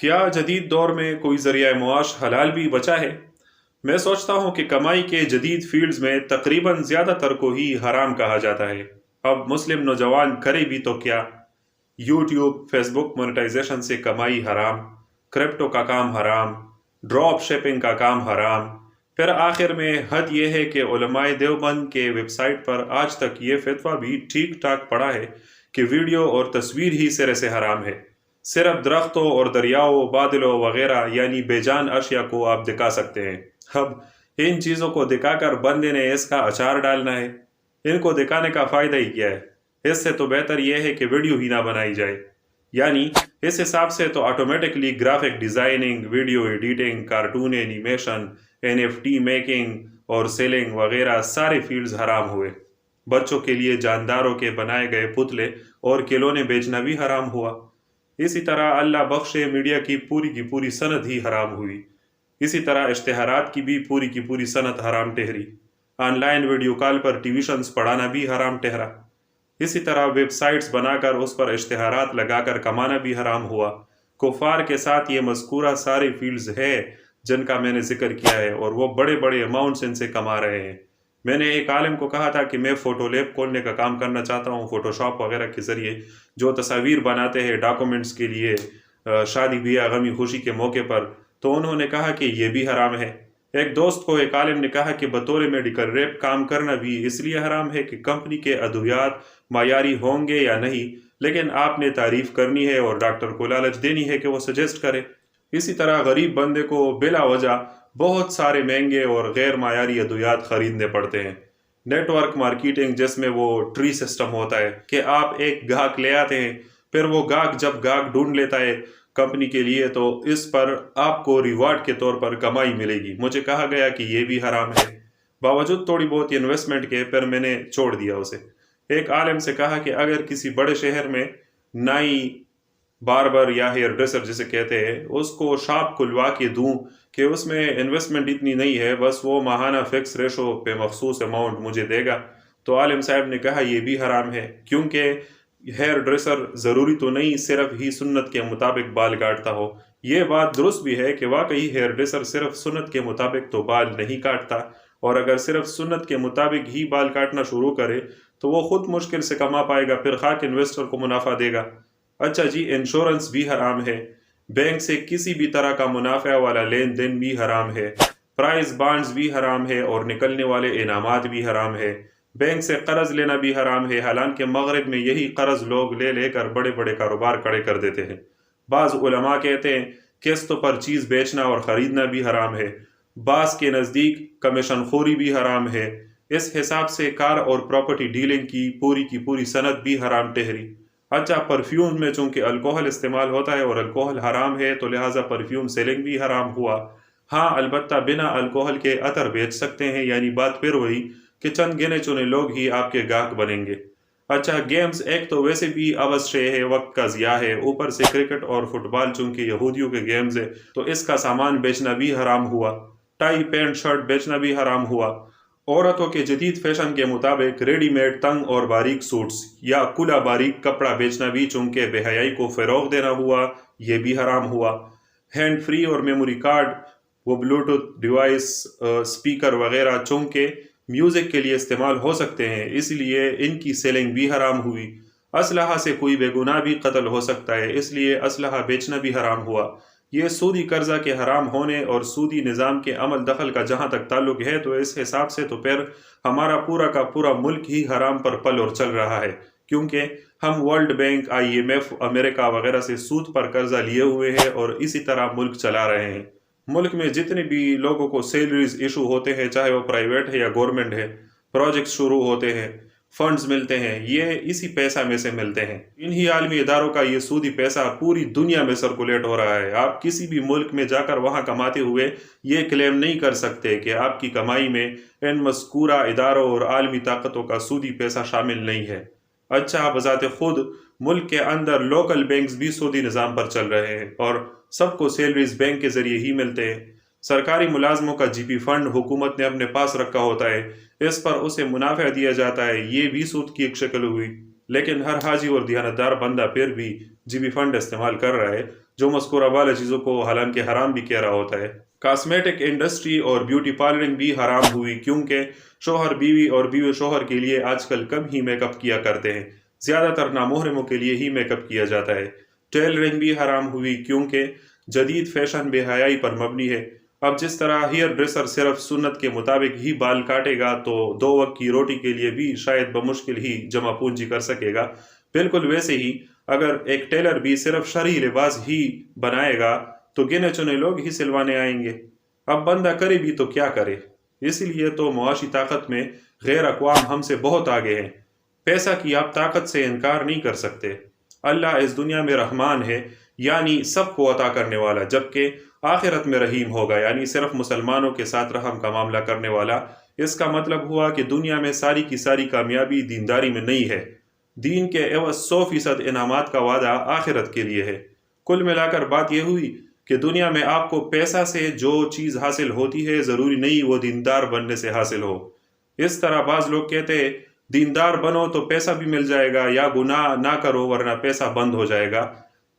کیا جدید دور میں کوئی ذریعہ معاش حلال بھی بچا ہے؟ میں سوچتا ہوں کہ کمائی کے جدید فیلڈز میں تقریباً زیادہ تر کو ہی حرام کہا جاتا ہے۔ اب مسلم نوجوان کرے بھی تو کیا؟ یوٹیوب، فیس بک مونیٹائزیشن سے کمائی حرام، کرپٹو کا کام حرام، ڈراپ شپنگ کا کام حرام، پھر آخر میں حد یہ ہے کہ علماء دیوبند کے ویب سائٹ پر آج تک یہ فتویٰ بھی ٹھیک ٹھاک پڑا ہے کہ ویڈیو اور تصویر ہی سرے سے حرام ہے۔ صرف درختوں اور دریاؤں، بادلوں وغیرہ یعنی بے جان اشیاء کو آپ دکھا سکتے ہیں۔ اب ان چیزوں کو دکھا کر بندے نے اس کا اچار ڈالنا ہے۔ ان کو دکھانے کا فائدہ ہی کیا ہے؟ اس سے تو بہتر یہ ہے کہ ویڈیو ہی نہ بنائی جائے۔ یعنی اس حساب سے تو automatically graphic designing, video editing, cartoon animation, NFT making اور سیلنگ وغیرہ سارے فیلڈز حرام ہوئے۔ بچوں کے لیے جانداروں کے بنائے گئے پتلے اور کھلونے بیچنا بھی حرام ہوا۔ اسی طرح اللہ بخشے میڈیا کی پوری صنعت ہی حرام ہوئی۔ اسی طرح اشتہارات کی بھی پوری صنعت حرام ٹھہری۔ آن لائن ویڈیو کال پر ٹیوشنز پڑھانا بھی حرام ٹھہرا۔ اسی طرح ویب سائٹس بنا کر اس پر اشتہارات لگا کر کمانا بھی حرام ہوا۔ کفار کے ساتھ یہ مذکورہ سارے فیلڈز ہے جن کا میں نے ذکر کیا ہے، اور وہ بڑے اماؤنٹس ان سے کما رہے ہیں۔ میں نے ایک عالم کو کہا تھا کہ میں فوٹو لیب کھولنے کا کام کرنا چاہتا ہوں، فوٹو شاپ وغیرہ کے ذریعے جو تصاویر بناتے ہیں ڈاکومنٹس کے لیے، شادی بیاہ، غمی خوشی کے موقع پر، تو انہوں نے کہا کہ یہ بھی حرام ہے۔ ایک دوست کو ایک عالم نے کہا کہ بطور میڈیکل ریپ کام کرنا بھی اس لیے حرام ہے کہ کمپنی کے ادویات معیاری ہوں گے یا نہیں، لیکن آپ نے تعریف کرنی ہے اور ڈاکٹر کو لالچ دینی ہے کہ وہ سجیسٹ کرے۔ اسی طرح غریب بندے کو بلا وجہ بہت سارے مہنگے اور غیر معیاری ادویات خریدنے پڑتے ہیں۔ نیٹ ورک مارکیٹنگ، جس میں وہ ٹری سسٹم ہوتا ہے کہ آپ ایک گاہک لے آتے ہیں، پھر وہ گاہک جب گاہک ڈھونڈ لیتا ہے کمپنی کے لیے تو اس پر آپ کو ریوارڈ کے طور پر کمائی ملے گی۔ مجھے کہا گیا کہ یہ بھی حرام ہے۔ باوجود تھوڑی بہت انویسٹمنٹ کے پھر میں نے چھوڑ دیا اسے۔ ایک عالم سے کہا کہ اگر کسی بڑے شہر میں نائی، باربر یا ہیئر ڈریسر جسے کہتے ہیں، اس کو شاپ کھلوا کے دوں کہ اس میں انویسٹمنٹ اتنی نہیں ہے، بس وہ ماہانہ فکس ریشو پہ مخصوص اماؤنٹ مجھے دے گا، تو عالم صاحب نے کہا یہ بھی حرام ہے، کیونکہ ہیئر ڈریسر ضروری تو نہیں صرف ہی سنت کے مطابق بال کاٹتا ہو۔ یہ بات درست بھی ہے کہ واقعی ہیئر ڈریسر صرف سنت کے مطابق تو بال نہیں کاٹتا، اور اگر صرف سنت کے مطابق ہی بال کاٹنا شروع کرے تو وہ خود مشکل سے کما پائے گا، پھر خاک انویسٹر کو منافع دے گا۔ اچھا جی، انشورنس بھی حرام ہے۔ بینک سے کسی بھی طرح کا منافع والا لین دین بھی حرام ہے۔ پرائز بانڈز بھی حرام ہے اور نکلنے والے انعامات بھی حرام ہے۔ بینک سے قرض لینا بھی حرام ہے، حالانکہ مغرب میں یہی قرض لوگ لے کر بڑے کاروبار کھڑے کر دیتے ہیں۔ بعض علماء کہتے ہیں قسط پر چیز بیچنا اور خریدنا بھی حرام ہے۔ بعض کے نزدیک کمیشن خوری بھی حرام ہے۔ اس حساب سے کار اور پراپرٹی ڈیلنگ کی پوری صنعت بھی حرام ٹھہری۔ اچھا، پرفیوم میں چونکہ الکوہل استعمال ہوتا ہے اور الکوہل حرام ہے تو لہٰذا پرفیوم سیلنگ بھی حرام ہوا۔ ہاں، البتہ بنا الکوہل کے عطر بیچ سکتے ہیں، یعنی بات پھر وہی کہ چند گنے چنے لوگ ہی آپ کے گاہک بنیں گے۔ اچھا، گیمز ایک تو ویسے بھی عبث شے ہے، وقت کا ضیاع ہے، اوپر سے کرکٹ اور فٹ بال چونکہ یہودیوں کے گیمز ہے تو اس کا سامان بیچنا بھی حرام ہوا۔ ٹائی، پینٹ، شرٹ بیچنا بھی حرام ہوا۔ عورتوں کے جدید فیشن کے مطابق ریڈی میڈ تنگ اور باریک سوٹس یا کھلا باریک کپڑا بیچنا بھی چونکہ بے حیائی کو فروغ دینا ہوا، یہ بھی حرام ہوا۔ ہینڈ فری اور میموری کارڈ، وہ بلوٹوتھ ڈیوائس، سپیکر وغیرہ چونکہ میوزک کے لیے استعمال ہو سکتے ہیں، اس لیے ان کی سیلنگ بھی حرام ہوئی۔ اسلحہ سے کوئی بے گناہ بھی قتل ہو سکتا ہے، اس لیے اسلحہ بیچنا بھی حرام ہوا۔ یہ سودی قرضہ کے حرام ہونے اور سودی نظام کے عمل دخل کا جہاں تک تعلق ہے تو اس حساب سے تو پھر ہمارا پورا کا پورا ملک ہی حرام پر پل اور چل رہا ہے، کیونکہ ہم ورلڈ بینک، IMF، امریکہ وغیرہ سے سود پر قرضہ لیے ہوئے ہیں اور اسی طرح ملک چلا رہے ہیں۔ ملک میں جتنے بھی لوگوں کو سیلریز ایشو ہوتے ہیں، چاہے وہ پرائیویٹ ہے یا گورنمنٹ ہے، پروجیکٹس شروع ہوتے ہیں، فنڈز ملتے ہیں، یہ اسی پیسہ میں سے ملتے ہیں۔ انہی عالمی اداروں کا یہ سودی پیسہ پوری دنیا میں سرکولیٹ ہو رہا ہے۔ آپ کسی بھی ملک میں جا کر وہاں کماتے ہوئے یہ کلیم نہیں کر سکتے کہ آپ کی کمائی میں ان مذکورہ اداروں اور عالمی طاقتوں کا سودی پیسہ شامل نہیں ہے۔ اچھا، بذات خود ملک کے اندر لوکل بینکس بھی سودی نظام پر چل رہے ہیں اور سب کو سیلریز بینک کے ذریعے ہی ملتے ہیں۔ سرکاری ملازموں کا GP فنڈ حکومت نے اپنے پاس رکھا ہوتا ہے، اس پر اسے منافع دیا جاتا ہے، یہ بھی سود کی ایک شکل ہوئی۔ لیکن ہر حاجی اور دیانتدار بندہ پھر بھی GP فنڈ استعمال کر رہا ہے جو مذکورہ والا چیزوں کو حالانکہ حرام بھی کہہ رہا ہوتا ہے۔ کاسمیٹک انڈسٹری اور بیوٹی پارلرنگ بھی حرام ہوئی، کیونکہ شوہر بیوی اور بیوی شوہر کے لیے آج کل کم ہی میک اپ کیا کرتے ہیں، زیادہ تر نامحرموں کے لیے ہی میک اپ کیا جاتا ہے۔ ٹیلرنگ بھی حرام ہوئی، کیونکہ جدید فیشن بے حیائی پر مبنی ہے۔ اب جس طرح ہیئر ڈریسر صرف سنت کے مطابق ہی بال کاٹے گا تو 2 وقت کی روٹی کے لیے بھی شاید بمشکل ہی جمع پونجی کر سکے گا، بالکل ویسے ہی اگر ایک ٹیلر بھی صرف شرعی لباس ہی بنائے گا تو گنے چنے لوگ ہی سلوانے آئیں گے۔ اب بندہ کرے بھی تو کیا کرے؟ اسی لیے تو معاشی طاقت میں غیر اقوام ہم سے بہت آگے ہیں۔ پیسہ کی آپ طاقت سے انکار نہیں کر سکتے۔ اللہ اس دنیا میں رحمان ہے، یعنی سب کو عطا کرنے والا، جبکہ آخرت میں رحیم ہوگا، یعنی صرف مسلمانوں کے ساتھ رحم کا معاملہ کرنے والا۔ اس کا مطلب ہوا کہ دنیا میں ساری کی ساری کامیابی دینداری میں نہیں ہے، دین کے عوض 100% انعامات کا وعدہ آخرت کے لیے ہے۔ کل ملا کر بات یہ ہوئی کہ دنیا میں آپ کو پیسہ سے جو چیز حاصل ہوتی ہے ضروری نہیں وہ دیندار بننے سے حاصل ہو۔ اس طرح بعض لوگ کہتے ہیں دیندار بنو تو پیسہ بھی مل جائے گا، یا گناہ نہ کرو ورنہ پیسہ بند ہو جائے گا۔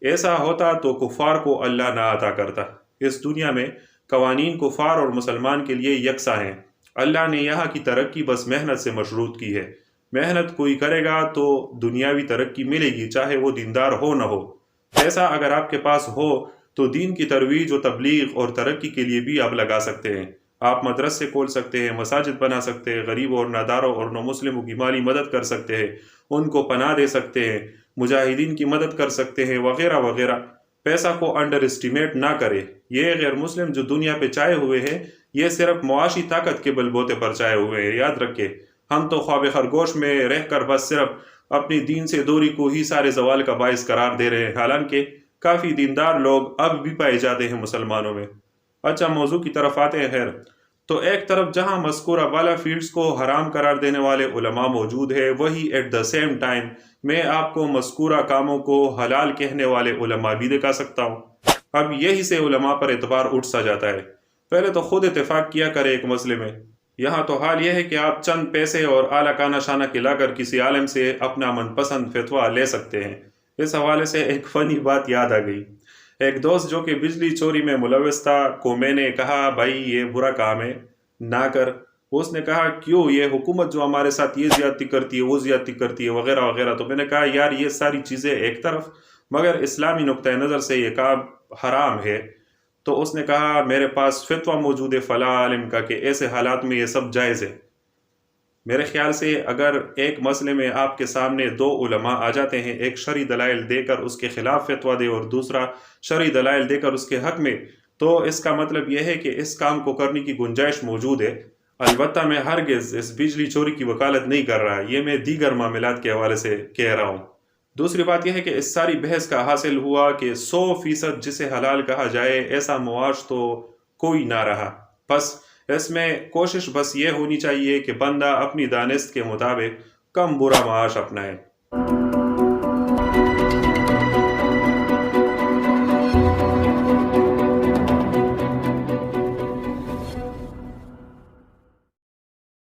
ایسا ہوتا تو کفار کو اللہ نہ عطا کرتا۔ اس دنیا میں قوانین کفار اور مسلمان کے لیے یکساں ہیں۔ اللہ نے یہاں کی ترقی بس محنت سے مشروط کی ہے۔ محنت کوئی کرے گا تو دنیاوی ترقی ملے گی، چاہے وہ دیندار ہو نہ ہو۔ پیسہ اگر آپ کے پاس ہو تو دین کی ترویج و تبلیغ اور ترقی کے لیے بھی آپ لگا سکتے ہیں۔ آپ مدرسے کھول سکتے ہیں، مساجد بنا سکتے ہیں، غریبوں اور ناداروں اور نومسلموں کی مالی مدد کر سکتے ہیں، ان کو پناہ دے سکتے ہیں، مجاہدین کی مدد کر سکتے ہیں، وغیرہ وغیرہ۔ پیسہ کو انڈر اسٹیمیٹ نہ کرے۔ یہ غیر مسلم جو دنیا پہ چائے ہوئے ہیں، یہ صرف معاشی طاقت کے بل بوتے پر چائے ہوئے ہیں۔ یاد رکھے، ہم تو خواب خرگوش میں رہ کر بس صرف اپنی دین سے دوری کو ہی سارے زوال کا باعث قرار دے رہے ہیں، حالانکہ کافی دیندار لوگ اب بھی پائے جاتے ہیں مسلمانوں میں۔ اچھا، موضوع کی طرف آتے ہیں۔ خیر، تو ایک طرف جہاں مذکورہ بالا فیلڈز کو حرام قرار دینے والے علماء موجود ہیں، وہی ایٹ دا سیم ٹائم میں آپ کو مذکورہ کاموں کو حلال کہنے والے علماء بھی دکھا سکتا ہوں۔ اب یہی سے علماء پر اعتبار اٹھ سا جاتا ہے۔ پہلے تو خود اتفاق کیا کرے ایک مسئلے میں۔ یہاں تو حال یہ ہے کہ آپ چند پیسے اور اعلیٰ کانہ شانہ کھلا کر کسی عالم سے اپنا من پسند فتویٰ لے سکتے ہیں۔ اس حوالے سے ایک فنی بات یاد آ گئی۔ ایک دوست جو کہ بجلی چوری میں ملوث تھا کو میں نے کہا بھائی یہ برا کام ہے، نہ کر۔ اس نے کہا کیوں؟ یہ حکومت جو ہمارے ساتھ یہ زیادتی کرتی ہے، وہ زیادتی کرتی ہے، وغیرہ وغیرہ۔ تو میں نے کہا یار یہ ساری چیزیں ایک طرف، مگر اسلامی نقطہ نظر سے یہ کام حرام ہے۔ تو اس نے کہا میرے پاس فتویٰ موجود ہے فلاں عالم کا کہ ایسے حالات میں یہ سب جائز ہے۔ میرے خیال سے اگر ایک مسئلے میں آپ کے سامنے 2 علماء آ جاتے ہیں، ایک شرعی دلائل دے کر اس کے خلاف فتویٰ دے اور دوسرا شرعی دلائل دے کر اس کے حق میں، تو اس کا مطلب یہ ہے کہ اس کام کو کرنے کی گنجائش موجود ہے۔ البتہ میں ہرگز اس بجلی چوری کی وکالت نہیں کر رہا، یہ میں دیگر معاملات کے حوالے سے کہہ رہا ہوں۔ دوسری بات یہ ہے کہ اس ساری بحث کا حاصل ہوا کہ 100% جسے حلال کہا جائے ایسا معاش تو کوئی نہ رہا۔ بس اس میں کوشش بس یہ ہونی چاہیے کہ بندہ اپنی دانست کے مطابق کم برا معاش اپنائے۔